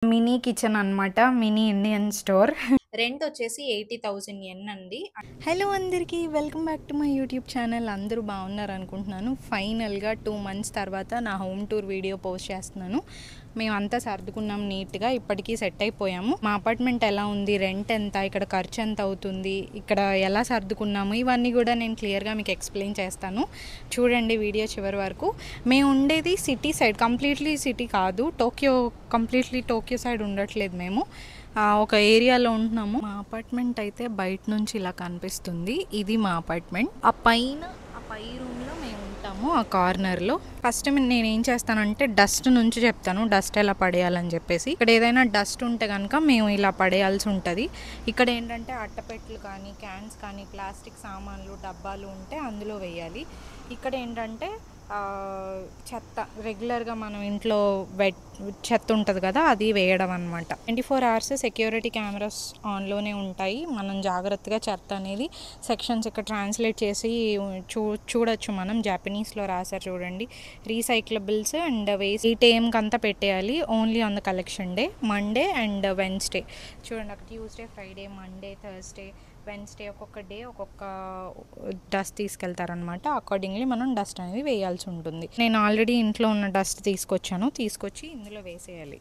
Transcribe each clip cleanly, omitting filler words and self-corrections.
Mini kitchen అనమాట. Mini Indian store. Rent వచ్చేసి 80,000 N అండి. హలో అందరికీ, welcome back to my YouTube channel. అందరూ బాగున్నారు అనుకుంటున్నాను. ఫైనల్గా 2 months తర్వాత నా హోమ్ టూర్ వీడియో పోస్ట్ చేస్తున్నాను. మేమంతా సర్దుకున్నాం నీట్గా, ఇప్పటికీ సెట్ అయిపోయాము. మా అపార్ట్మెంట్ ఎలా ఉంది, రెంట్ ఎంత, ఇక్కడ ఖర్చు ఎంత అవుతుంది, ఇక్కడ ఎలా సర్దుకున్నాము, ఇవన్నీ కూడా నేను క్లియర్గా మీకు ఎక్స్ప్లెయిన్ చేస్తాను. చూడండి వీడియో చివరి వరకు. మేము ఉండేది సిటీ సైడ్, కంప్లీట్లీ సిటీ కాదు, కంప్లీట్లీ టోక్యో సైడ్ ఉండట్లేదు. మేము ఒక ఏరియాలో ఉంటున్నాము. మా అపార్ట్మెంట్ అయితే బయట నుంచి ఇలా కనిపిస్తుంది. ఇది మా అపార్ట్మెంట్. ఆ పై రూమ్లో మేము ఉంటాము, ఆ కార్నర్లో. ఫస్ట్ నేను ఏం చేస్తానంటే డస్ట్ నుంచి చెప్తాను, డస్ట్ ఎలా పడేయాలని చెప్పేసి. ఇక్కడ ఏదైనా డస్ట్ ఉంటే కనుక మేము ఇలా పడేయాల్సి ఉంటుంది. ఇక్కడ ఏంటంటే అట్టపెట్లు కానీ, క్యాన్స్ కానీ, ప్లాస్టిక్ సామాన్లు, డబ్బాలు ఉంటే అందులో వేయాలి. ఇక్కడ ఏంటంటే చెత్త, రెగ్యులర్గా మనం ఇంట్లో చెత్త ఉంటుంది కదా, అది వేయడం అనమాట. 24 hours సెక్యూరిటీ కెమెరాస్ ఆన్లోనే ఉంటాయి. మనం జాగ్రత్తగా చెత్త అనేది సెక్షన్స్ ఇక్కడ ట్రాన్స్లేట్ చేసి చూడొచ్చు. మనం జాపనీస్లో రాశారు చూడండి. రీసైక్లబుల్స్ అండ్ వేస్ట్ 8 AM అంతా పెట్టేయాలి. Only on the collection day, Monday and Wednesday. చూడండి, అక్కడ Tuesday, Friday, Monday, Thursday, Wednesday ఒక్కొక్క డే ఒక్కొక్క డస్ట్ తీసుకెళ్తారనమాట. అకార్డింగ్లీ మనం డస్ట్ అనేది వేయాల్సి ఉంటుంది. నేను ఆల్రెడీ ఇంట్లో ఉన్న డస్ట్ తీసుకొచ్చి ఇందులో వేసేయాలి.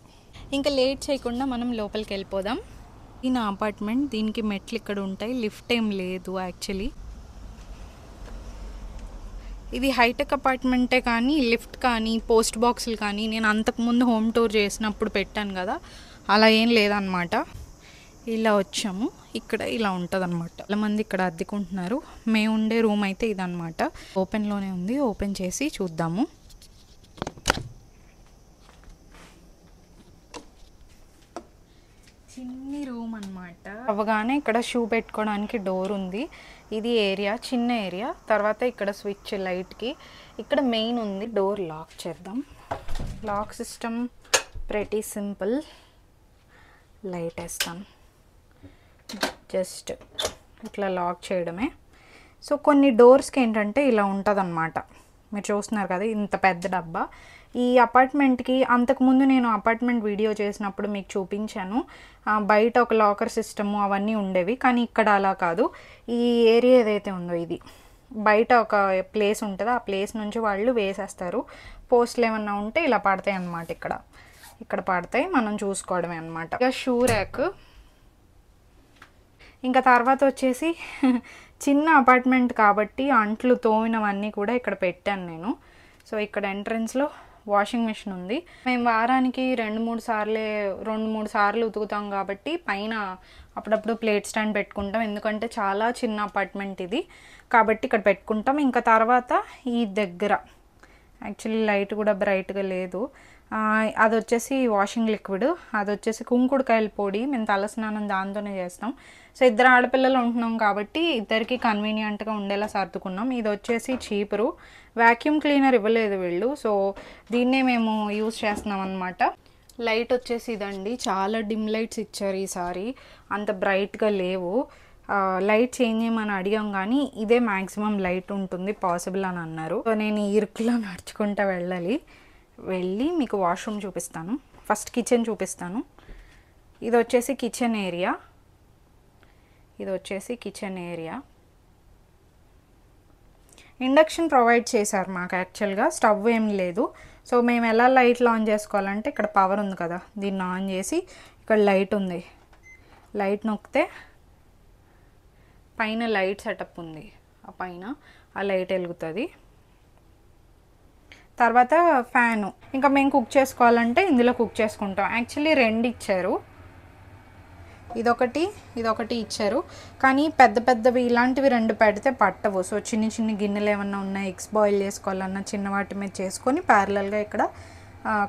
ఇంకా లేట్ చేయకుండా మనం లోపలికి వెళ్ళిపోదాం. ఈ నా అపార్ట్మెంట్, దీనికి మెట్లు ఇక్కడ ఉంటాయి, లిఫ్ట్ ఏం లేదు యాక్చువల్లీ. ఇది హైటెక్ అపార్ట్మెంటే కానీ లిఫ్ట్ కానీ పోస్ట్ బాక్సులు కానీ నేను అంతకుముందు హోమ్ టూర్ చేసినప్పుడు పెట్టాను కదా, అలా ఏం లేదనమాట. ఇలా వచ్చాము, ఇక్కడ ఇలా ఉంటుంది అనమాట. చాలా మంది ఇక్కడ అద్దెకుంటున్నారు. మేము ఉండే రూమ్ అయితే ఇదనమాట. ఓపెన్లోనే ఉంది, ఓపెన్ చేసి చూద్దాము. చిన్ని రూమ్ అనమాట. అవగానే ఇక్కడ షూ పెట్టుకోవడానికి డోర్ ఉంది. ఇది ఏరియా, చిన్న ఏరియా. తర్వాత ఇక్కడ స్విచ్ లైట్కి, ఇక్కడ మెయిన్ ఉంది. డోర్ లాక్ చేద్దాం. Lock system pretty simple. Light వేస్తాం, జస్ట్ ఇట్లా లాక్ చేయడమే. సో కొన్ని డోర్స్కి ఏంటంటే ఇలా ఉంటుంది అనమాట. మీరు చూస్తున్నారు కదా, ఇంత పెద్ద డబ్బా. ఈ అపార్ట్మెంట్కి అంతకుముందు నేను అపార్ట్మెంట్ వీడియో చేసినప్పుడు మీకు చూపించాను. బయట ఒక లాకర్ సిస్టము అవన్నీ ఉండేవి, కానీ ఇక్కడ అలా కాదు. ఈ ఏరియా ఏదైతే ఉందో ఇది బయట ఒక ప్లేస్ ఉంటుంది, ఆ ప్లేస్ నుంచి వాళ్ళు వేసేస్తారు. పోస్టులు ఏమన్నా ఉంటే ఇలా పడతాయి అన్నమాట. ఇక్కడ పడతాయి, మనం చూసుకోవడమే అనమాట. ఇక షూ ర్యాక్. ఇంకా తర్వాత వచ్చేసి చిన్న అపార్ట్మెంట్ కాబట్టి అంట్లు తోమినవన్నీ కూడా ఇక్కడ పెట్టాను నేను. సో ఇక్కడ ఎంట్రన్స్లో వాషింగ్ మిషన్ ఉంది. మేము వారానికి 2-3 సార్లు ఉతుకుతాం కాబట్టి పైన అప్పుడప్పుడు ప్లేట్ స్టాండ్ పెట్టుకుంటాం. ఎందుకంటే చాలా చిన్న అపార్ట్మెంట్ ఇది కాబట్టి ఇక్కడ పెట్టుకుంటాం. ఇంకా తర్వాత ఈ దగ్గర యాక్చువల్లీ లైట్ కూడా బ్రైట్గా లేదు. అది వచ్చేసి వాషింగ్ లిక్విడ్, అది వచ్చేసి కుంకుడుకాయల పొడి. మేము తలస్నానం దాంతోనే చేస్తాం. సో 2 ఆడపిల్లలు ఉంటున్నాం కాబట్టి ఇద్దరికి కన్వీనియంట్గా ఉండేలా సర్దుకున్నాం. ఇది వచ్చేసి చీపురు. వ్యాక్యూమ్ క్లీనర్ ఇవ్వలేదు వీళ్ళు, సో దీన్నే మేము యూజ్ చేస్తున్నాం అనమాట. లైట్ వచ్చేసి ఇదండి. చాలా డిమ్ లైట్స్ ఇచ్చారు ఈసారి, అంత బ్రైట్గా లేవు. లైట్ చేంజ్ చేయమని అడిగాం కానీ ఇదే మ్యాక్సిమం లైట్ ఉంటుంది పాసిబుల్ అని అన్నారు. సో నేను ఇరుకులో నడుచుకుంటూ వెళ్ళి మీకు వాష్రూమ్ చూపిస్తాను. ఫస్ట్ కిచెన్ చూపిస్తాను. ఇది వచ్చేసి కిచెన్ ఏరియా. ఇండక్షన్ ప్రొవైడ్ చేశారు మాకు. యాక్చువల్గా స్టవ్ ఏం లేదు. సో మేము ఎలా లైట్లు ఆన్ చేసుకోవాలంటే ఇక్కడ పవర్ ఉంది కదా, దీన్ని ఆన్ చేసి ఇక్కడ లైట్ ఉంది, లైట్ నొక్కితే పైన లైట్ సెటప్ ఉంది, ఆ పైన ఆ లైట్ వెలుగుతుంది. తర్వాత ఫ్యాను. ఇంకా మేము కుక్ చేసుకోవాలంటే ఇందులో కుక్ చేసుకుంటాం. యాక్చువల్లీ 2 ఇచ్చారు, ఇదొకటి ఇచ్చారు. కానీ పెద్దవి ఇలాంటివి 2 పెడితే పట్టవు. సో చిన్న గిన్నెలు ఏమన్నా ఉన్నాయి, ఎగ్స్ బాయిల్ చేసుకోవాలన్నా చిన్న వాటి మీద చేసుకొని ప్యారలల్గా ఇక్కడ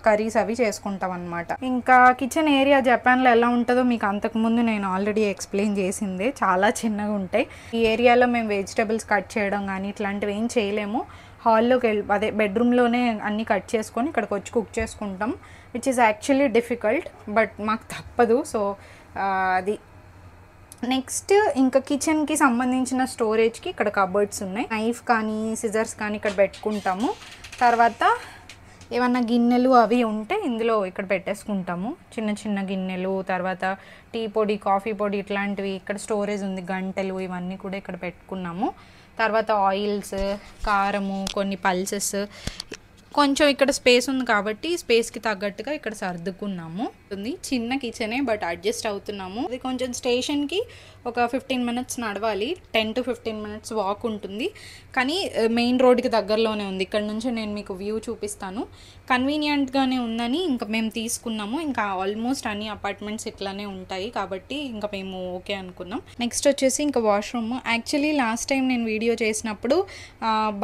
కర్రీస్ అవి చేసుకుంటాం అనమాట. ఇంకా కిచెన్ ఏరియా జపాన్లో ఎలా ఉంటుందో మీకు అంతకుముందు నేను ఆల్రెడీ ఎక్స్ప్లెయిన్ చేసిందే. చాలా చిన్నగా ఉంటాయి. ఈ ఏరియాలో మేము వెజిటబుల్స్ కట్ చేయడం కానీ ఇట్లాంటివి ఏం చేయలేము. హాల్లోకి అదే బెడ్రూమ్లోనే అన్నీ కట్ చేసుకొని ఇక్కడికి వచ్చి కుక్ చేసుకుంటాం, which is actually difficult, but మాకు తప్పదు. సో అది నెక్స్ట్. ఇంకా కిచెన్కి సంబంధించిన స్టోరేజ్కి ఇక్కడ కబర్డ్స్ ఉన్నాయి. నైఫ్ కానీ సిజర్స్ కానీ ఇక్కడ పెట్టుకుంటాము. తర్వాత ఏమన్నా గిన్నెలు అవి ఉంటే ఇందులో ఇక్కడ పెట్టేసుకుంటాము. చిన్న చిన్న గిన్నెలు, తర్వాత టీ పొడి, కాఫీ పొడి ఇట్లాంటివి ఇక్కడ స్టోరేజ్ ఉంది. గంటెలు ఇవన్నీ కూడా ఇక్కడ పెట్టుకున్నాము. తర్వాత ఆయిల్స్, కారము, కొన్ని పల్సెస్, కొంచెం ఇక్కడ స్పేస్ ఉంది కాబట్టి స్పేస్కి తగ్గట్టుగా ఇక్కడ సర్దుకున్నాము. చిన్న కిచెనే బట్ అడ్జస్ట్ అవుతున్నాము. ఇది కొంచెం స్టేషన్కి ఒక 15 మినిట్స్ నడవాలి, 10 to 15 మినిట్స్ వాక్ ఉంటుంది. కానీ మెయిన్ రోడ్కి దగ్గరలోనే ఉంది. ఇక్కడ నుంచి నేను మీకు వ్యూ చూపిస్తాను. కన్వీనియంట్గానే ఉందని ఇంకా మేము తీసుకున్నాము. ఇంకా ఆల్మోస్ట్ అన్ని అపార్ట్మెంట్స్ ఇట్లానే ఉంటాయి కాబట్టి ఇంకా మేము ఓకే అనుకున్నాం. నెక్స్ట్ వచ్చేసి ఇంకా వాష్రూమ్. యాక్చువల్లీ లాస్ట్ టైం నేను వీడియో చేసినప్పుడు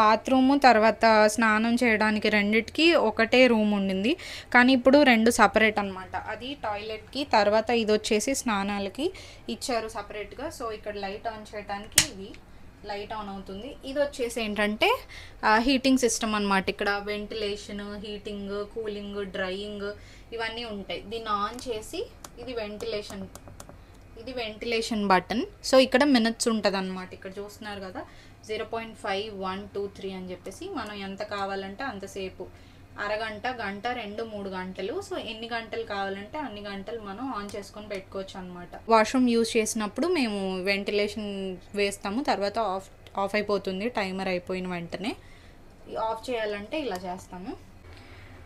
బాత్రూము తర్వాత స్నానం చేయడానికి రెండిటికి ఒకటే రూమ్ ఉండింది. కానీ ఇప్పుడు 2 సపరేట్ అనమాట. అది టాయిలెట్కి, తర్వాత ఇది వచ్చేసి స్నానాలకి ఇచ్చారు సపరేట్గా. సో ఇక్కడ లైట్ ఆన్ చేయడానికి ఇది లైట్ ఆన్ అవుతుంది. ఇది వచ్చేసి ఏంటంటే హీటింగ్ సిస్టమ్ అనమాట. ఇక్కడ వెంటిలేషన్, హీటింగ్, కూలింగ్, డ్రైయింగ్ ఇవన్నీ ఉంటాయి. దీన్ని ఆన్ చేసి ఇది వెంటిలేషన్ బటన్. సో ఇక్కడ మినిట్స్ ఉంటుంది అనమాట. ఇక్కడ చూస్తున్నారు కదా 0.5, 1, 2, 3 అని చెప్పేసి మనం ఎంత కావాలంటే అంతసేపు, అరగంట, గంట, 2, 3 గంటలు. సో ఎన్ని గంటలు కావాలంటే అన్ని గంటలు మనం ఆన్ చేసుకొని పెట్టుకోవచ్చు అనమాట. వాష్రూమ్ యూజ్ చేసినప్పుడు మేము వెంటిలేషన్ వేస్తాము, తర్వాత ఆఫ్ అయిపోతుంది టైమర్ అయిపోయిన వెంటనే. ఆఫ్ చేయాలంటే ఇలా చేస్తాము.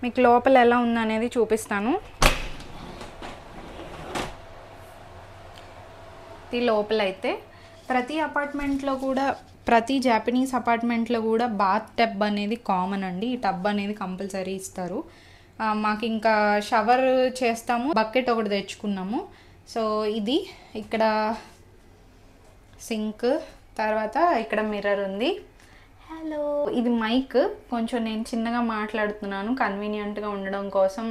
మీకు లోపల ఎలా ఉందనేది చూపిస్తాను. ఈ లోపల అయితే ప్రతి అపార్ట్మెంట్లో కూడా, ప్రతి జాపనీస్ అపార్ట్మెంట్లో కూడా బాత్ టబ్ అనేది కామన్ అండి. ఈ టబ్ అనేది కంపల్సరీ ఇస్తారు. మాకు ఇంకా షవర్ చేస్తాము, బకెట్ ఒకటి తెచ్చుకున్నాము. సో ఇది ఇక్కడ సింక్, తర్వాత ఇక్కడ మిర్రర్ ఉంది. హలో, ఇది మైక్. కొంచెం నేను చిన్నగా మాట్లాడుతున్నాను, కన్వీనియంట్గా ఉండడం కోసం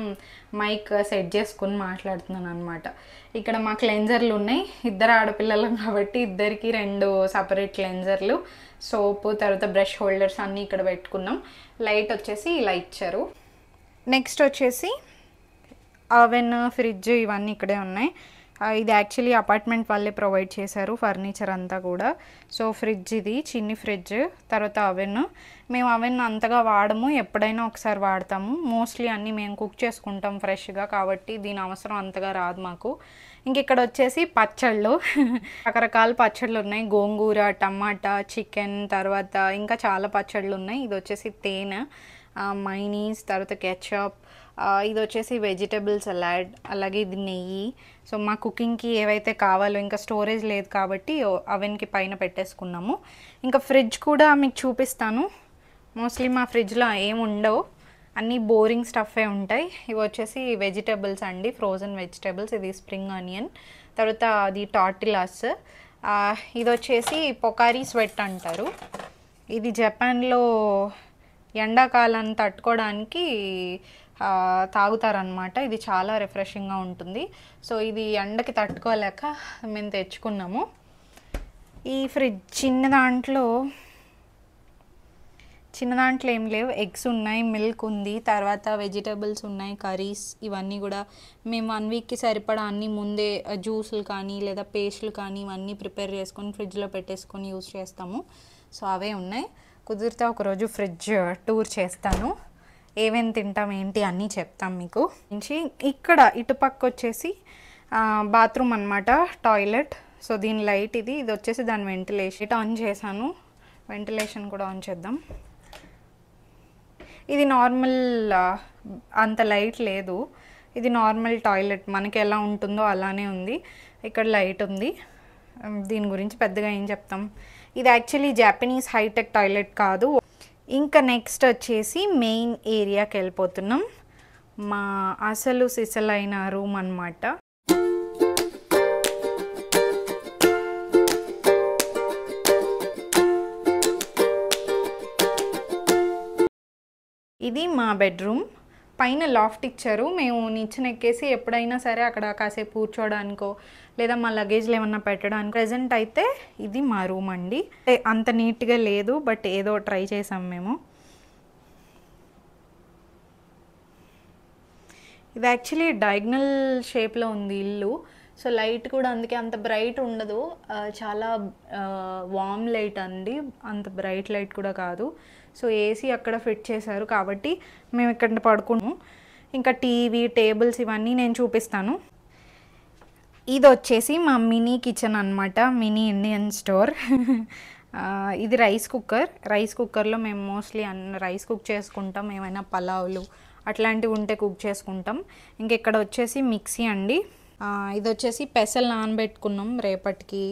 మైక్ సెట్ చేసుకుని మాట్లాడుతున్నాను అనమాట. ఇక్కడ మా క్లెన్జర్లు ఉన్నాయి. 2 ఆడపిల్లలం కాబట్టి ఇద్దరికి 2 సపరేట్ క్లెన్జర్లు, సోపు, తర్వాత బ్రష్ హోల్డర్స్ అన్నీ ఇక్కడ పెట్టుకున్నాం. లైట్ వచ్చేసి ఇలా ఇచ్చారు. నెక్స్ట్ వచ్చేసి ఓవెన్, ఫ్రిడ్జ్ ఇవన్నీ ఇక్కడే ఉన్నాయి. ఇది యాక్చువల్లీ అపార్ట్మెంట్ వాళ్ళే ప్రొవైడ్ చేశారు ఫర్నిచర్ అంతా కూడా. సో ఫ్రిడ్జ్, ఇది చిన్ని ఫ్రిడ్జ్, తర్వాత ఓవెన్. మేము ఓవెన్ అంతగా వాడము, ఎప్పుడైనా ఒకసారి వాడతాము. మోస్ట్లీ అన్నీ మేము కుక్ చేసుకుంటాం ఫ్రెష్గా కాబట్టి దీని అవసరం అంతగా రాదు మాకు. ఇంక ఇక్కడ వచ్చేసి పచ్చళ్ళు, రకరకాల పచ్చళ్ళు ఉన్నాయి. గోంగూర, టమాటా, చికెన్, తర్వాత ఇంకా చాలా పచ్చళ్ళు ఉన్నాయి. ఇది వచ్చేసి తేనె, మైనీస్, తర్వాత కెచప్, ఇది వచ్చేసి వెజిటబుల్ సలాడ్, అలాగే ఇది నెయ్యి. సో మా కుకింగ్కి ఏవైతే కావాలో, ఇంకా స్టోరేజ్ లేదు కాబట్టి అవెన్కి పైన పెట్టేసుకున్నాము. ఇంకా ఫ్రిడ్జ్ కూడా మీకు చూపిస్తాను. మోస్ట్లీ మా ఫ్రిడ్జ్లో ఏమి ఉండవు, అన్నీ బోరింగ్ స్టఫే ఉంటాయి. ఇవి వచ్చేసి వెజిటబుల్స్ అండి, ఫ్రోజన్ వెజిటబుల్స్. ఇది స్ప్రింగ్ ఆనియన్, తర్వాత అది టార్టిలాస్. ఇది వచ్చేసి పొకారీ స్వెట్ అంటారు. ఇది జపాన్లో ఎండాకాలం తట్టుకోవడానికి తాగుతారనమాట. ఇది చాలా రిఫ్రెషింగ్గా ఉంటుంది. సో ఇది ఎండకి తట్టుకోలేక మేము తెచ్చుకున్నాము. ఈ ఫ్రిడ్జ్ చిన్న దాంట్లో ఏం లేవు. ఎగ్స్ ఉన్నాయి, మిల్క్ ఉంది, తర్వాత వెజిటబుల్స్ ఉన్నాయి, కర్రీస్ ఇవన్నీ కూడా మేము 1 వీక్కి సరిపడా అన్నీ ముందే జ్యూసులు కానీ లేదా పేస్టులు కానీ ఇవన్నీ ప్రిపేర్ చేసుకొని ఫ్రిడ్జ్లో పెట్టేసుకొని యూజ్ చేస్తాము. సో అవే ఉన్నాయి. కుదిరితే ఒకరోజు ఫ్రిడ్జ్ టూర్ చేస్తాను, ఏమేమి తింటాం ఏంటి అన్నీ చెప్తాం మీకు. ఇక్కడ ఇటుపక్క వచ్చేసి బాత్రూమ్ అనమాట, టాయిలెట్. సో దీని లైట్ ఇది వచ్చేసి దాని వెంటిలేషన్. ఆన్ చేశాను, వెంటిలేషన్ కూడా ఆన్ చేద్దాం. ఇది నార్మల్, అంత లైట్ లేదు. ఇది నార్మల్ టాయిలెట్, మనకి ఎలా ఉంటుందో అలానే ఉంది. ఇక్కడ లైట్ ఉంది. దీని గురించి పెద్దగా ఏం చెప్తాం. ఇది యాక్చువల్లీ జాపనీస్ హైటెక్ టాయిలెట్ కాదు. ఇంకా నెక్స్ట్ వచ్చేసి మెయిన్ ఏరియాకి వెళ్ళిపోతున్నాం. మా అసలు సిసలైన రూమ్ అన్నమాట. ఇది మా బెడ్రూమ్. పైన లాఫ్ట్ ఇచ్చారు. మేము నిచ్చెన ఎక్కేసి ఎప్పుడైనా సరే అక్కడ కాసేపు కూర్చోడానికో లేదా మా లగేజ్లు ఏమన్నా పెట్టడానికి. ప్రెజెంట్ అయితే ఇది మా రూమ్ అండి. అంత నీట్గా లేదు బట్ ఏదో ట్రై చేసాం మేము. ఇది యాక్చువల్లీ డయాగ్నల్ షేప్లో ఉంది ఇల్లు. సో లైట్ కూడా అందుకే అంత బ్రైట్ ఉండదు, చాలా వామ్ లైట్ అండి, అంత బ్రైట్ లైట్ కూడా కాదు. సో ఏసీ అక్కడ ఫిట్ చేశారు కాబట్టి మేము ఇక్కడ పడుకున్నాము. ఇంకా టీవీ, టేబుల్స్ ఇవన్నీ నేను చూపిస్తాను. ఇది వచ్చేసి మా మినీ కిచెన్ అనమాట, మినీ ఇండియన్ స్టోర్. ఇది రైస్ కుక్కర్లో మేము మోస్ట్లీ రైస్ కుక్ చేసుకుంటాం, ఏమైనా పలావులు అట్లాంటివి ఉంటే కుక్ చేసుకుంటాం. ఇంక ఇక్కడ వచ్చేసి మిక్సీ అండి. ఇది వచ్చేసి పెసలు నానబెట్టుకున్నాం రేపటికి.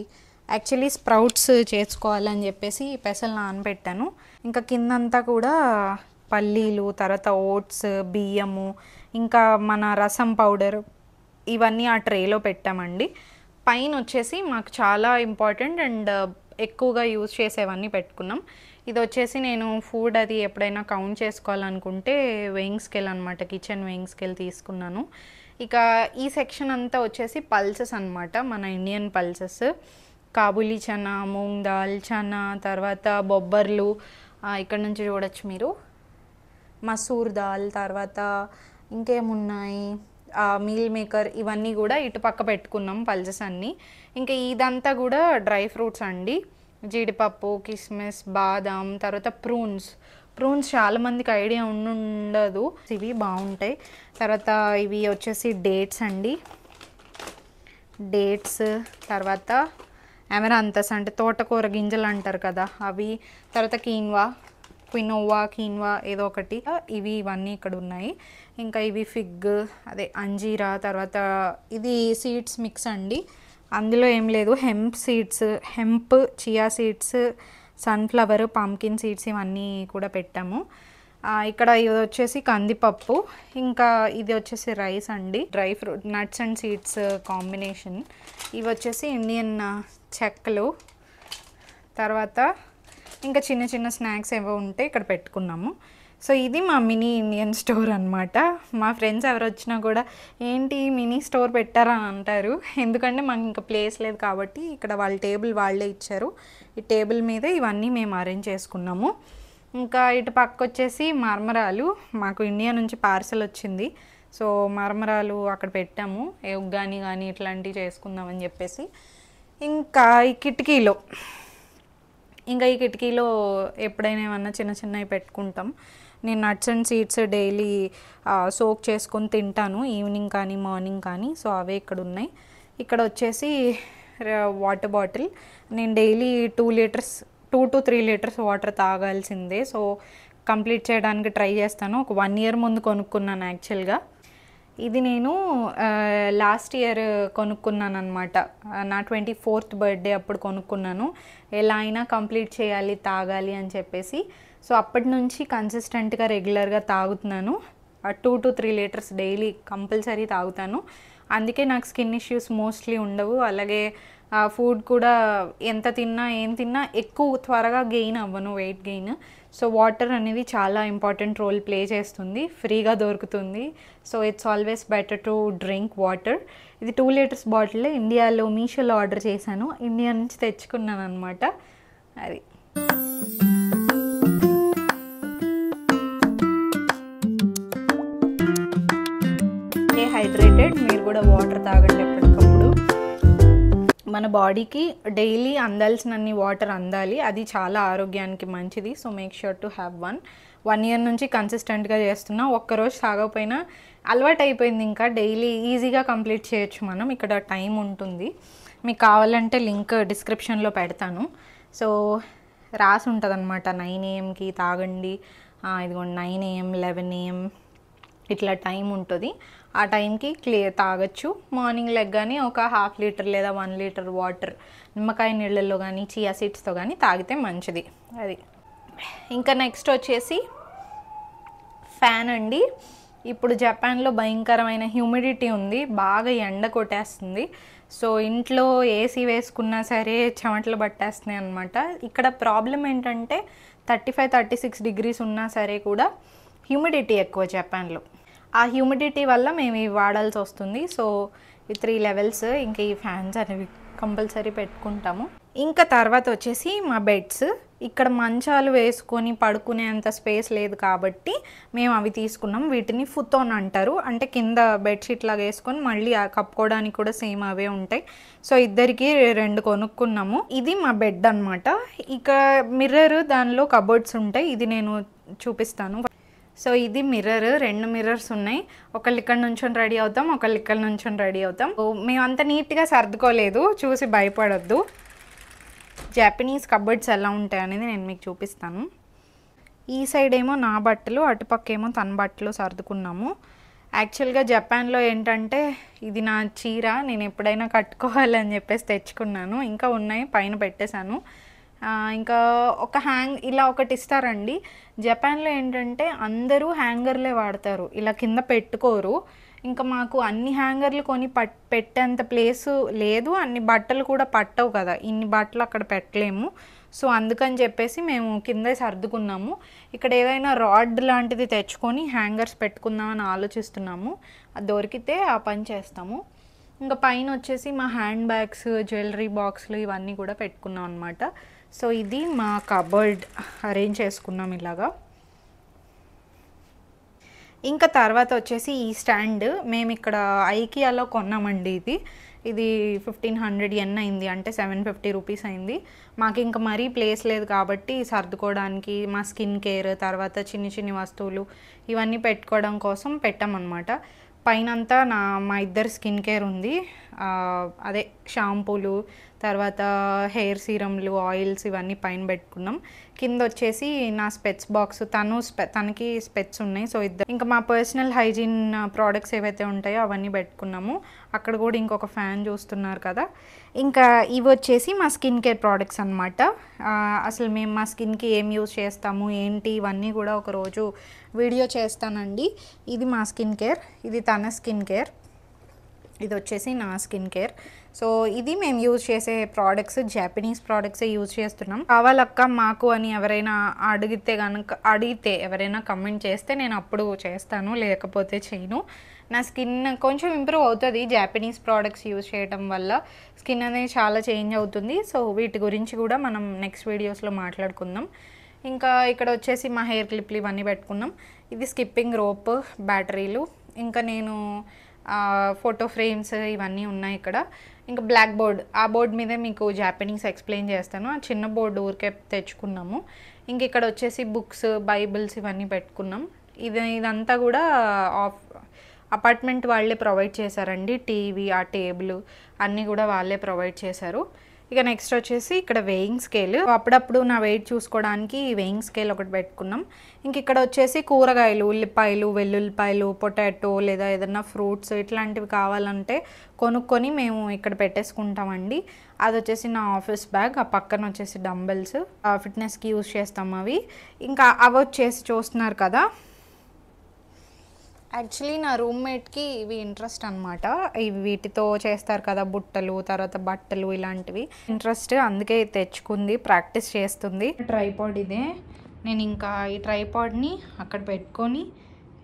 యాక్చువల్లీ స్ప్రౌట్స్ చేసుకోవాలని చెప్పేసి పెసలు నానబెట్టాను. ఇంకా కిందంతా కూడా పల్లీలు, తర్వాత ఓట్స్, బియ్యము, ఇంకా మన రసం పౌడర్ ఇవన్నీ ఆ ట్రేలో పెట్టామండి. పైన వచ్చేసి మాకు చాలా ఇంపార్టెంట్ అండ్ ఎక్కువగా యూజ్ చేసేవన్నీ పెట్టుకున్నాం. ఇది వచ్చేసి నేను ఫుడ్ అది ఎప్పుడైనా కౌంట్ చేసుకోవాలనుకుంటే వెయింగ్ స్కేల్ అనమాట, కిచెన్ వెయింగ్ స్కేల్ తీసుకున్నాను. ఇక ఈ సెక్షన్ అంతా వచ్చేసి పల్సెస్ అనమాట, మన ఇండియన్ పల్సెస్. కాబూలీ చనా, మూంగ్ దాల్, చనా, తర్వాత బొబ్బర్లు, ఇక్కడ నుంచి చూడొచ్చు మీరు, మసూర్ దాల్, తర్వాత ఇంకేమున్నాయి, మీల్ మేకర్, ఇవన్నీ కూడా ఇటు పక్క పెట్టుకున్నాం పల్సెస్ అన్నీ. ఇంకా ఇదంతా కూడా డ్రై ఫ్రూట్స్ అండి, జీడిపప్పు, కిస్మిస్, బాదాం, తర్వాత ప్రూన్స్ చాలామందికి ఐడియా ఉండదు, ఇవి బాగుంటాయి. తర్వాత ఇవి వచ్చేసి డేట్స్ అండి, డేట్స్, తర్వాత అమెరాంతస్ అంటే తోటకూర గింజలు అంటారు కదా అవి, తర్వాత క్వినోవా ఏదో ఒకటి, ఇవన్నీ ఇక్కడ ఉన్నాయి. ఇంకా ఇవి ఫిగ్, అదే అంజీరా, తర్వాత ఇది సీడ్స్ మిక్స్ అండి, అందులో ఏం లేదు, hemp, chia seeds, sunflower, pumpkin seeds ఇవన్నీ కూడా పెట్టాము. ఇక్కడ ఇది వచ్చేసి కందిపప్పు, ఇంకా ఇది వచ్చేసి రైస్ అండి, dry fruit nuts and seeds combination. ఇవి వచ్చేసి ఇండియన్ చెక్కలు, తర్వాత ఇంకా చిన్న చిన్న స్నాక్స్ ఏవో ఉంటే ఇక్కడ పెట్టుకున్నాము. సో ఇది మా మినీ ఇండియన్ స్టోర్ అనమాట. మా ఫ్రెండ్స్ ఎవరు వచ్చినా కూడా ఏంటి మినీ స్టోర్ పెట్టారా అని అంటారు, ఎందుకంటే మాకు ఇంకా ప్లేస్ లేదు కాబట్టి ఇక్కడ వాళ్ళ టేబుల్ వాళ్ళే ఇచ్చారు. ఈ టేబుల్ మీద ఇవన్నీ మేము అరేంజ్ చేసుకున్నాము. ఇంకా ఇటు పక్క వచ్చేసి మరమరాలు, మాకు ఇండియా నుంచి పార్సల్ వచ్చింది. సో మరమరాలు అక్కడ పెట్టాము, ఉగ్గాని కానీ ఇట్లాంటివి చేసుకుందామని చెప్పేసి. ఇంకా ఈ కిటికీలో ఎప్పుడైనా ఏమన్నా చిన్న చిన్నవి పెట్టుకుంటాం. నేను nuts and seeds daily soak చేసుకొని తింటాను, ఈవినింగ్ కానీ మార్నింగ్ కానీ. సో అవే ఇక్కడ ఉన్నాయి. ఇక్కడ వచ్చేసి వాటర్ బాటిల్, నేను డైలీ 2 to 3 లీటర్స్ వాటర్ తాగాల్సిందే. సో కంప్లీట్ చేయడానికి ట్రై చేస్తాను. ఒక 1 year ముందు కొనుక్కున్నాను యాక్చువల్గా. ఇది నేను లాస్ట్ ఇయర్ కొనుక్కున్నాను అనమాట, నా 24th బర్త్డే అప్పుడు కొనుక్కున్నాను. ఎలా అయినా కంప్లీట్ చేయాలి, తాగాలి అని చెప్పేసి. సో అప్పటి నుంచి కన్సిస్టెంట్గా రెగ్యులర్గా తాగుతున్నాను. 2 to 3 లీటర్స్ డైలీ కంపల్సరీ తాగుతాను. అందుకే నాకు స్కిన్ ఇష్యూస్ మోస్ట్లీ ఉండవు. అలాగే ఫుడ్ కూడా ఎంత తిన్నా ఏం తిన్నా ఎక్కువ త్వరగా గెయిన్ అవ్వను, వెయిట్ గెయిన్. సో వాటర్ అనేది చాలా ఇంపార్టెంట్ రోల్ ప్లే చేస్తుంది, ఫ్రీగా దొరుకుతుంది. So it's always better to drink water. ఇది 2 లీటర్స్ బాటిల్ ఇండియాలో మీషోలో ఆర్డర్ చేశాను, ఇండియా నుంచి తెచ్చుకున్నాను అనమాట. అది హైడ్రేటెడ్, మీరు కూడా వాటర్ తాగండి ఎప్పటికప్పుడు. మన బాడీకి డైలీ అందాల్సినన్ని వాటర్ అందాలి, అది చాలా ఆరోగ్యానికి మంచిది. So make sure to have 1 year నుంచి కన్సిస్టెంట్గా చేస్తున్నా. ఒక్కరోజు తాగకపోయినా అలవాటు అయిపోయింది, ఇంకా డైలీ ఈజీగా కంప్లీట్ చేయొచ్చు మనం. ఇక్కడ టైం ఉంటుంది, మీకు కావాలంటే లింక్ డిస్క్రిప్షన్లో పెడతాను. సో రాసి ఉంటుంది అనమాట, 9 AM తాగండి, ఇదిగోండి 9 AM 11 AM ఇట్లా టైం ఉంటుంది. ఆ టైంకి తాగొచ్చు. మార్నింగ్ లెగ్గానే ఒక 1/2 లీటర్ లేదా 1 లీటర్ వాటర్ నిమ్మకాయ నీళ్ళల్లో కానీ చియా సీడ్స్తో కానీ తాగితే మంచిది. అది ఇంకా నెక్స్ట్ వచ్చేసి ఫ్యాన్ అండి. ఇప్పుడు జపాన్లో భయంకరమైన హ్యూమిడిటీ ఉంది, బాగా ఎండ కొట్టేస్తుంది. సో ఇంట్లో ఏసీ వేసుకున్నా సరే చెమటలు పట్టేస్తున్నాయి అనమాట. ఇక్కడ ప్రాబ్లం ఏంటంటే 35-36 degrees ఉన్నా సరే కూడా హ్యూమిడిటీ ఎక్కువ జపాన్లో. ఆ హ్యూమిడిటీ వల్ల మేము ఇవి వాడాల్సి వస్తుంది. సో ఈ 3 లెవెల్స్ ఇంకా ఈ ఫ్యాన్స్ అనేవి కంపల్సరీ పెట్టుకుంటాము. ఇంకా తర్వాత వచ్చేసి మా బెడ్స్. ఇక్కడ మంచాలు వేసుకొని పడుకునేంత స్పేస్ లేదు కాబట్టి మేము అవి తీసుకున్నాం. వీటిని ఫుతోన్ అంటారు. అంటే కింద బెడ్షీట్ లాగా వేసుకొని మళ్ళీ కప్పుకోవడానికి కూడా సేమ్ అవే ఉంటాయి. సో ఇద్దరికి 2 కొనుక్కున్నాము. ఇది మా బెడ్ అనమాట. ఇక మిర్రర్, దానిలో కబోర్డ్స్ ఉంటాయి. ఇది నేను చూపిస్తాను. సో ఇది మిర్రర్, 2 మిర్రర్స్ ఉన్నాయి. ఒకళ్ళు ఇక్కడ నుంచొని రెడీ అవుతాం, ఒకళ్ళు ఇక్కడ నుంచొని రెడీ అవుతాం. మేము అంత నీట్గా సర్దుకోలేదు, చూసి భయపడొద్దు. జాపనీస్ కబోర్డ్స్ ఎలా ఉంటాయి అనేది నేను మీకు చూపిస్తాను. ఈ సైడ్ ఏమో నా బట్టలు, అటుపక్క ఏమో తన బట్టలు సర్దుకున్నాము. యాక్చువల్గా జపాన్లో ఏంటంటే ఇది నా చీర, నేను ఎప్పుడైనా కట్టుకోవాలని చెప్పేసి తెచ్చుకున్నాను. ఇంకా ఉన్నాయి, పైన పెట్టేశాను. ఇంకా ఒక ఇలా ఒకటి ఇస్తారండి. జపాన్లో ఏంటంటే అందరూ హ్యాంగర్లే వాడతారు, ఇలా కింద పెట్టుకోరు. ఇంకా మాకు అన్ని హ్యాంగర్లు కొని పెట్టేంత ప్లేసు లేదు, అన్ని బట్టలు కూడా పట్టవు కదా, ఇన్ని బట్టలు అక్కడ పెట్టలేము. సో అందుకని చెప్పేసి మేము కిందే సర్దుకున్నాము. ఇక్కడ ఏదైనా రాడ్ లాంటిది తెచ్చుకొని హ్యాంగర్స్ పెట్టుకుందామని ఆలోచిస్తున్నాము. అది దొరికితే ఆ పని చేస్తాము. ఇంకా పైన వచ్చేసి మా హ్యాండ్ బ్యాగ్స్, జ్యువెలరీ బాక్స్లు ఇవన్నీ కూడా పెట్టుకున్నాం అనమాట. సో ఇది మా కబోర్డ్ అరేంజ్ చేసుకున్నాం ఇలాగా. ఇంకా తర్వాత వచ్చేసి ఈ స్టాండ్ మేము ఇక్కడ ఐకియాలో కొన్నామండి. ఇది 1500 yen అయింది, అంటే 750 రూపీస్ అయింది. మాకు ఇంకా మరీ ప్లేస్ లేదు కాబట్టి సర్దుకోవడానికి, మా స్కిన్ కేర్, తర్వాత చిన్ని చిన్ని వస్తువులు ఇవన్నీ పెట్టుకోవడం కోసం పెట్టామన్నమాట. పైనంతా మా ఇద్దరు స్కిన్ కేర్ ఉంది. అదే షాంపూలు, తర్వాత హెయిర్ సీరమ్లు, ఆయిల్స్ ఇవన్నీ పైన పెట్టుకున్నాం. కింద వచ్చేసి నా స్పెట్స్ బాక్స్, తనకి స్పెట్స్ ఉన్నాయి. సో ఇంకా మా పర్సనల్ హైజీన్ ప్రోడక్ట్స్ ఏవైతే ఉంటాయో అవన్నీ పెట్టుకున్నాము. అక్కడ కూడా ఇంకొక ఫ్యాన్ చూస్తున్నారు కదా. ఇంకా ఇవి వచ్చేసి మా స్కిన్ కేర్ ప్రోడక్ట్స్ అనమాట. అసలు మేము మా స్కిన్కి ఏం యూజ్ చేస్తాము ఏంటి ఇవన్నీ కూడా ఒకరోజు వీడియో చేస్తానండి. ఇది మా స్కిన్ కేర్, ఇది తన స్కిన్ కేర్, ఇది వచ్చేసి నా స్కిన్ కేర్. సో ఇది మేము యూజ్ చేసే ప్రోడక్ట్స్, జాపనీస్ ప్రోడక్ట్సే యూజ్ చేస్తున్నాం. కావాలక్క మాకు అని ఎవరైనా అడిగితే ఎవరైనా కమెంట్ చేస్తే నేను అప్పుడు చేస్తాను, లేకపోతే చేయను. నా స్కిన్ కొంచెం ఇంప్రూవ్ అవుతుంది జాపనీస్ ప్రోడక్ట్స్ యూజ్ చేయడం వల్ల. స్కిన్ అనేది చాలా చేంజ్ అవుతుంది. సో వీటి గురించి కూడా మనం నెక్స్ట్ వీడియోస్లో మాట్లాడుకుందాం. ఇంకా ఇక్కడ వచ్చేసి మా హెయిర్ క్లిప్లు ఇవన్నీ పెట్టుకున్నాం. ఇది స్కిప్పింగ్ రోప్, బ్యాటరీలు, ఇంకా నేను ఫోటో ఫ్రేమ్స్ ఇవన్నీ ఉన్నాయి ఇక్కడ. ఇంకా బ్లాక్ బోర్డ్, ఆ బోర్డ్ మీదే మీకు జాపనీస్ ఎక్స్ప్లెయిన్ చేస్తాను. ఆ చిన్న బోర్డు ఊరికే తెచ్చుకున్నాము. ఇంక ఇక్కడ వచ్చేసి బుక్స్, బైబిల్స్ ఇవన్నీ పెట్టుకున్నాం. ఇదంతా కూడా అపార్ట్మెంట్ వాళ్ళే ప్రొవైడ్ చేశారండి. టీవీ, ఆ టేబుల్ అన్నీ కూడా వాళ్ళే ప్రొవైడ్ చేశారు. ఇక నెక్స్ట్ వచ్చేసి ఇక్కడ వెయింగ్ స్కేల్, అప్పుడప్పుడు నా వెయిట్ చూసుకోవడానికి వెయింగ్ స్కేల్ ఒకటి పెట్టుకున్నాం. ఇంక ఇక్కడ వచ్చేసి కూరగాయలు, ఉల్లిపాయలు, వెల్లుల్లిపాయలు, పొటాటో లేదా ఏదన్నా ఫ్రూట్స్ ఇట్లాంటివి కావాలంటే కొనుక్కొని మేము ఇక్కడ పెట్టేసుకుంటామండి. అది వచ్చేసి నా ఆఫీస్ బ్యాగ్, ఆ పక్కన వచ్చేసి డంబెల్స్, ఫిట్నెస్కి యూజ్ చేస్తాం అవి. ఇంకా అవి వచ్చేసి చూస్తున్నారు కదా, యాక్చువల్లీ నా రూమ్మేట్కి ఇవి ఇంట్రెస్ట్ అనమాట. ఇవి వీటితో చేస్తారు కదా బుట్టలు, తర్వాత బట్టలు, ఇలాంటివి ఇంట్రెస్ట్, అందుకే తెచ్చుకుంది, ప్రాక్టీస్ చేస్తుంది. ట్రైపాడ్ ఇదే. నేను ఇంకా ఈ ట్రైపాడ్ని అక్కడ పెట్టుకొని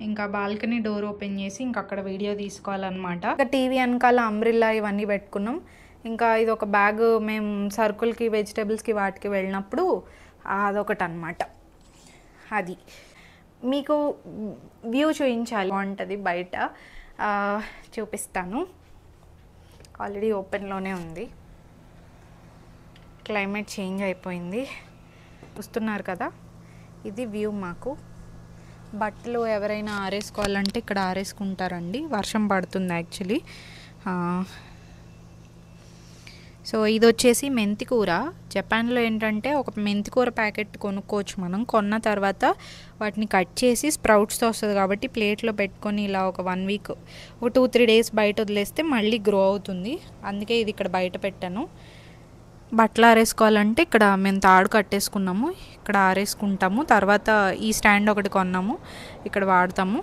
ఇంకా బాల్కనీ డోర్ ఓపెన్ చేసి ఇంకా అక్కడ వీడియో తీసుకోవాలన్నమాట. ఇంకా టీవీ వెనకాల అంబ్రిల్లా ఇవన్నీ పెట్టుకున్నాం. ఇంకా ఇది ఒక బ్యాగ్, మేము సరుకులకి, వెజిటేబుల్స్కి వాటికి వెళ్ళినప్పుడు అదొకటి అనమాట. అది మీకు వ్యూ చూపించాలి, బాగుంటుంది బయట, చూపిస్తాను. ఆల్రెడీ ఓపెన్లోనే ఉంది. క్లైమేట్ చేంజ్ అయిపోయింది, చూస్తున్నారు కదా. ఇది వ్యూ. మాకు బట్టలు ఎవరైనా ఆరేసుకోవాలంటే ఇక్కడ ఆరేసుకుంటారండి. వర్షం పడుతుంది యాక్చువల్లీ. సో ఇది వచ్చేసి మెంతికూర. జపాన్లో ఏంటంటే ఒక మెంతికూర ప్యాకెట్ కొనుక్కోవచ్చు మనం. కొన్న తర్వాత వాటిని కట్ చేసి స్ప్రౌట్స్తో వస్తుంది కాబట్టి ప్లేట్లో పెట్టుకొని ఇలా ఒక 1 వీక్, ఒక 2-3 డేస్ బయట వదిలేస్తే మళ్ళీ గ్రో అవుతుంది. అందుకే ఇది ఇక్కడ బయట పెట్టాను. బట్టలు ఆరేసుకోవాలంటే ఇక్కడ మేము తాడు కట్టేసుకున్నాము, ఇక్కడ ఆరేసుకుంటాము. తర్వాత ఈ స్టాండ్ ఒకటి కొన్నాము, ఇక్కడ వాడతాము.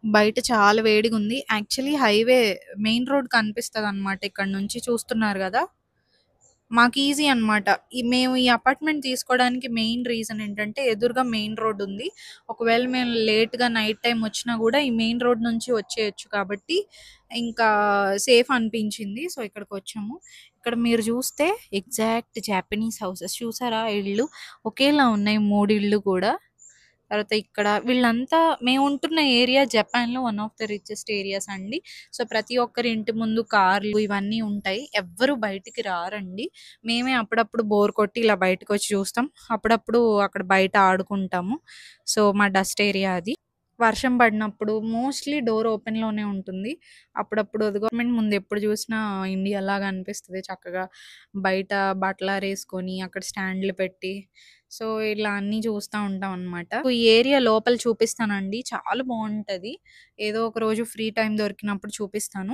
బయట చాలా వేడిగా ఉంది. యాక్చువల్లీ హైవే, మెయిన్ రోడ్ కనిపిస్తుంది అనమాట ఇక్కడ నుంచి, చూస్తున్నారు కదా. మాకు ఈజీ అనమాట. మేము ఈ అపార్ట్మెంట్ తీసుకోవడానికి మెయిన్ రీజన్ ఏంటంటే ఎదురుగా మెయిన్ రోడ్ ఉంది. ఒకవేళ మేము లేట్‌గా నైట్ టైమ్ వచ్చినా గూడా ఈ మెయిన్ రోడ్ నుంచి వచ్చేయొచ్చు కాబట్టి ఇంకా సేఫ్ అనిపించింది. సో, ఇక్కడికొచ్చాము. ఇక్కడ మీరు చూస్తే ఎగ్జాక్ట్ జాపనీస్ హౌసెస్ చూసారా ఇళ్ళు? ఒకేలా ఉన్నాయి 3 ఇళ్ళు కూడా. తర్వాత ఇక్కడ వీళ్ళంతా మేము ఉంటున్న ఏరియా జపాన్‌లో one of the richest areas అండి. సో, ప్రతి ఒక్కరి ఇంటి ముందు కార్లు ఇవన్నీ ఉంటాయి. ఎవ్వరు బయటికి రారండి. మేమే అప్పుడప్పుడు బోర్ కొట్టి ఇలా బయటకొచ్చి చూస్తాం. అప్పుడప్పుడు అక్కడ బయట ఆడుకుంటాము. సో, మా డస్ట్ ఏరియా అది. వర్షం పడినప్పుడు మోస్ట్‌లీ డోర్ ఓపెన్‌లోనే ఉంటుంది. అప్పుడప్పుడు అది గవర్నమెంట్ ముందు ఎప్పుడు చూసినా ఇండియాలాగా అనిపిస్తది. చక్కగా బయట బట్టలారేసుకొని అక్కడ స్టాండ్‌లు పెట్టి సో, ఇలా అన్నీ చూస్తా ఉంటామనమాట. ఈ ఏరియా లోపల చూపిస్తానండి. చాలా బావుంటది. ఏదో ఒక రోజు ఫ్రీ టైమ్ దొరికినప్పుడు చూపిస్తాను.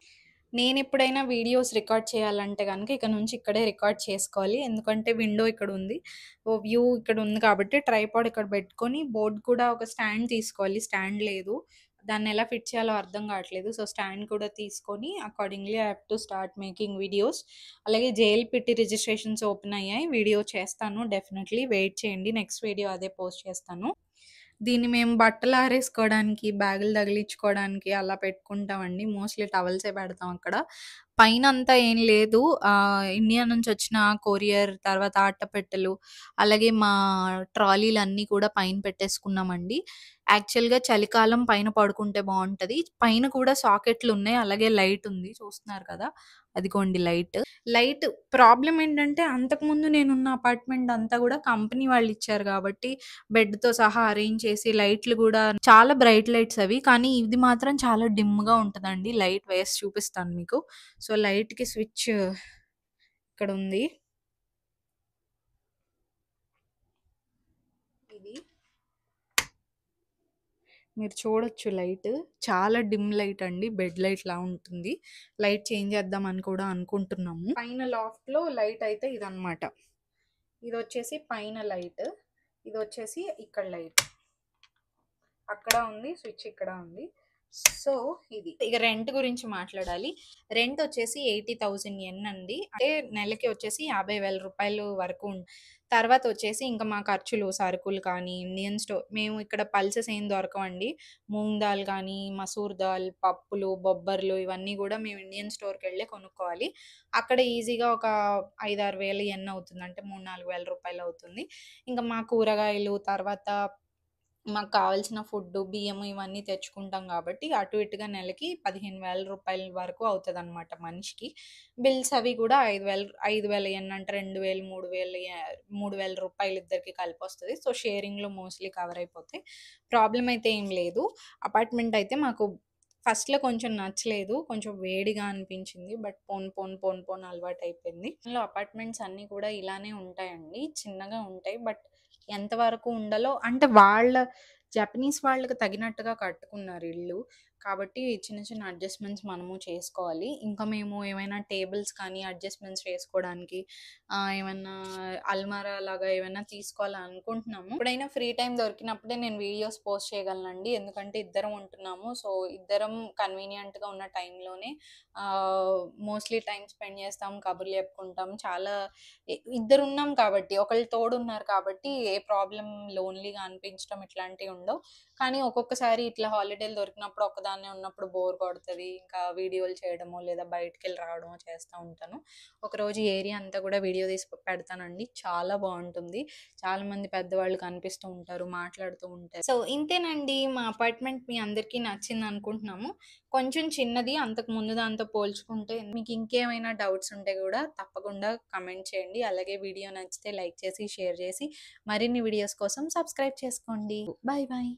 నేనెప్పుడైనా వీడియోస్ రికార్డ్ చేయాలంటే గనక ఇక నుంచి ఇక్కడే రికార్డ్ చేసుకోవాలి. ఎందుకంటే విండో ఇక్కడుంది. వ్యూ ఇక్కడుంది కాబట్టి ట్రైపాడ్ ఇక్కడ పెట్టుకొని బోర్డ్ కూడా ఒక స్టాండ్ తీసుకోవాలి. స్టాండ్ లేదు. దాన్నెలా ఫిట్ చేయాలో అర్థం కావట్లేదు. సో, స్టాండ్ కూడా తీసుకొని accordingly I have to start making videos. అలాగే జేఎల్‌పిటి రిజిస్ట్రేషన్స్ ఓపెన్ అయ్యాయి. వీడియో చేస్తాను డెఫినెట్‌లీ. వెయిట్ చేయండి. నెక్స్ట్ వీడియో అదే పోస్ట్ చేస్తాను. దీన్ని మేము బట్టలు ఆరేసుకోవడానికి, బ్యాగులు తగిలించుకోవడానికి అలా పెట్టుకుంటామండి. మోస్ట్‌లీ టవల్సే పెడతాం అక్కడ. పైనంతా ఏం లేదు. ఇండియా నుంచొచ్చిన కొరియర్, తర్వాత అట్టపెట్టెలు, అలాగే మా ట్రాలీలన్నీ కూడా పైన పెట్టేసుకున్నామండి. యాక్చువల్‌గా చలికాలం పైన పడుకుంటే బావుంటది. పైన కూడా సాకెట్లున్నాయి. అలాగే లైటుంది చూస్తున్నారు కదా! అదిగోండి లైట్. లైట్ ప్రాబ్లమ్ ఏంటంటే అంతకుముందు నేనున్న అపార్ట్‌మెంట్ అంతా గూడా కంపెనీ వాళ్ళిచ్చారు గాబట్టి బెడ్‌తో సహా అరేంజ్ చేసి లైట్లు గూడా చాలా బ్రైట్ లైట్స్ అవి. కానీ ఇది మాత్రం చాలా డిమ్‌గా ఉంటదండి. లైట్ వేసి చూపిస్తాను మీకు. సో, లైట్‌కి స్విచ్ ఇక్కడుంది. ఇది. మీరు చూడొచ్చు లైట్. చాలా డిమ్ లైట్ అండి. బెడ్ లైట్‌లా ఉంటుంది. లైట్ చేంజ్ చేద్దామని కూడా అనుకుంటున్నాము. పైన లాఫ్ట్‌లో లైట్ అయితే ఇదనమాట. ఇదొచ్చేసి పైన లైట్. ఇదొచ్చేసి ఇక్కడ లైట్. అక్కడ ఉంది. స్విచ్ ఇక్కడ ఉంది. సో, ఇది. ఇక రెంట్ గురించి మాట్లాడాలి. రెంట్ వచ్చేసి 80,000 యెన్ అండి. అంటే నెలకి వచ్చేసి రూ. 50,000 వరకు తర్వాత వచ్చేసి ఇంకా మా ఖర్చులు, సరుకులు కానీ, ఇండియన్ మేము ఇక్కడ పల్సెస్ ఏం దొరకవండి. మూంగ్ దాల్ కానీ, మసూర్ దాల్, పప్పులు, బొబ్బర్లు ఇవన్నీ గూడా మేము ఇండియన్ స్టోర్‌కెళ్ళే కొనుక్కోవాలి. అక్కడ ఈజీగా ఒక 5, 6 వేల యెన్ అవుతుంది. అంటే 3, 4 వేల రూపాయలు అవుతుంది. ఇంకా మా కూరగాయలు, తర్వాత మాకు కావాల్సిన ఫుడ్డు, బియ్యము ఇవన్నీ తెచ్చుకుంటాం గాబట్టి, అటు ఇటుగా నెలకి రూ. 15,000 వరకు అవుతదనమాట మనిషికి. బిల్స్ అవి గూడా 5,000 యెన్ అంటే 2,000, 3,000 రూ. 3,000 ఇద్దరికి కలిపొస్తది. సో, షేరింగ్‌లో మోస్ట్‌లీ కవర్ అయిపోతాయి. ప్రాబ్లమ్ అయితే ఏం లేదు. అపార్ట్‌మెంట్ అయితే మాకు ఫస్ట్‌లో కొంచెం నచ్చలేదు. కొంచెం వేడిగా అనిపించింది. బట్ పోను అలవాటయిపోయింది. అపార్ట్‌మెంట్స్ అన్నీ కూడా ఇలానే ఉంటాయండి. చిన్నగా ఉంటాయి. బట్ ఎంతవరకు ఉండాలో అంటే జపనీస్ వాళ్ళకి తగినట్టుగా కట్టుకున్నారు ఇల్లు. కాబట్టి చిన్న చిన్న అడ్జస్ట్‌మెంట్స్ మనము చేసుకోవాలి. ఇంకా మేము ఏమైనా టేబుల్స్ కానీ అడ్జస్ట్‌మెంట్స్ చేసుకోవడానికి ఏమన్నా అల్మారా లాగా ఏమైనా తీసుకోవాలనుకుంటున్నాము. ఎప్పుడైనా ఫ్రీ టైమ్ దొరికినప్పుడే నేను వీడియోస్ పోస్ట్ చేయగలనండి. ఎందుకంటే ఇద్దరం ఉంటున్నాము. సో, ఇద్దరం కన్వీనియంట్‌గా ఉన్న టైంలోనే మోస్ట్‌లీ టైమ్ స్పెండ్ చేస్తాం. కబుర్లు చెప్పుకుంటాం. చాలా ఇద్దరున్నాం కాబట్టి, ఒకళ్ళు తోడున్నారు కాబట్టి ఏ ప్రాబ్లమ్ లోన్‌లీగా అనిపించడం ఇట్లాంటివి ఉండవు. కానీ ఒక్కొక్కసారి ఇట్లా హాలిడేలు దొరికినప్పుడు ఒక్కదాన్నే ఉన్నప్పుడు బోర్ కొడతది. ఇంకా వీడియోలు చేయడమో, లేదా బయటికెళ్ళి రావడమో చేస్తా ఉంటాను. ఒకరోజు ఏరియా అంతా కూడా వీడియో తీసి పెడతానండి. చాలా బావుంటుంది. చాలామంది పెద్దవాళ్ళు కనిపిస్తూ ఉంటారు, మాట్లాడుతూ ఉంటారు. సో, ఇంతేనండి మా అపార్ట్మెంట్ మీ అందరికీ నచ్చిందనుకుంటున్నాము. కొంచెం చిన్నది అంతకు ముందు దాంతో పోల్చుకుంటే. మీకు ఇంకేమైనా డౌట్స్ ఉంటే గూడా తప్పకుండా కమెంట్ చేయండి. అలాగే వీడియో నచ్చితే లైక్ చేసి, షేర్ చేసి మరిన్ని వీడియోస్ కోసం సబ్స్క్రైబ్ చేసుకోండి. Bye bye.